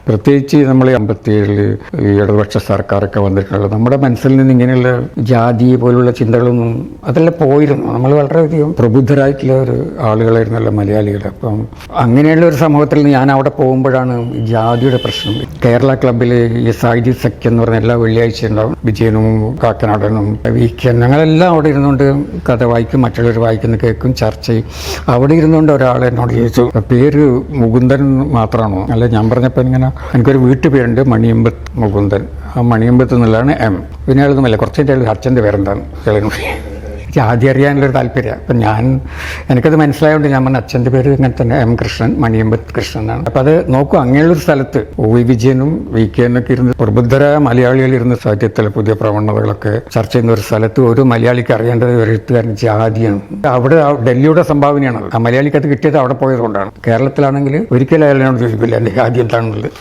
പ്രത്യേകിച്ച് നമ്മൾ 57 ഈ ഇടതുപക്ഷ സർക്കാരൊക്കെ വന്നിട്ടുള്ളത് നമ്മുടെ മനസ്സിൽ നിന്ന് ഇങ്ങനെയുള്ള ജാതി പോലുള്ള ചിന്തകളൊന്നും അതെല്ലാം പോയിരുന്നു. നമ്മൾ വളരെയധികം പ്രബുദ്ധരായിട്ടുള്ള ഒരു ആളുകളായിരുന്നല്ലോ മലയാളികൾ. അപ്പം അങ്ങനെയുള്ള ഒരു സമൂഹത്തിൽ നിന്ന് ഞാൻ അവിടെ പോകുമ്പോഴാണ് ജാതിയുടെ പ്രശ്നം. കേരള ക്ലബ്ബിൽ ഈ സാഹിത്യ സഖ്യം എന്ന് പറഞ്ഞ എല്ലാ വെള്ളിയാഴ്ച ഉണ്ടാവും. വിജയനും കാക്കനാടനും വീക്കൻ ഞങ്ങളെല്ലാം അവിടെ ഇരുന്നുകൊണ്ട് കഥ വായിക്കും, മറ്റുള്ളവർ വായിക്കുന്ന കേൾക്കും, ചർച്ച ചെയ്യും. അവിടെ ഇരുന്നുകൊണ്ട് ഒരാൾ എന്നോട് ചോദിച്ചു, പേര് മുകുന്ദൻ മാത്രമാണോ? അല്ല, ഞാൻ പറഞ്ഞപ്പോൾ ഇങ്ങനെ എനിക്കൊരു വീട്ടുപേരുണ്ട് മണിയമ്പത്ത് മുകുന്ദൻ. ആ മണിയമ്പത്ത് എന്നുള്ളതാണ് എം. പിന്നെ അയാളൊന്നുമല്ല, കുറച്ചിട്ട് അച്ഛൻ്റെ പേരെന്താണ് ആദ്യം അറിയാനുള്ളൊരു താല്പര്യം. അപ്പം എനിക്കത് മനസ്സിലായതുകൊണ്ട് ഞാൻ പറഞ്ഞ അച്ഛൻ്റെ പേര് ഇങ്ങനെ തന്നെ എം കൃഷ്ണൻ, മണിയമ്പത്ത് കൃഷ്ണൻ എന്നാണ്. അപ്പം അത് നോക്കൂ, അങ്ങനെയുള്ളൊരു സ്ഥലത്ത് ഒ.വി. വിജയനും വിക്കനൊക്കെ ഇരുന്ന് പ്രബുദ്ധരായ മലയാളികൾ ഇരുന്ന് സാഹിത്യത്തിലെ പുതിയ പ്രവണതകളൊക്കെ ചർച്ച ചെയ്യുന്ന ഒരു സ്ഥലത്ത് ഒരു മലയാളിക്ക് അറിയേണ്ടത് ഒരു എഴുത്തുകാരൻ ജാതിയാണ്. അവിടെ ഡൽഹിയുടെ സംഭാവനയാണത്. ആ മലയാളിക്ക് അത് കിട്ടിയത് അവിടെ പോയതുകൊണ്ടാണ്. കേരളത്തിലാണെങ്കിൽ ഒരിക്കലും അയാളോട് ചോദിക്കില്ല എൻ്റെ ജാതി എന്താണെന്നുള്ളത്.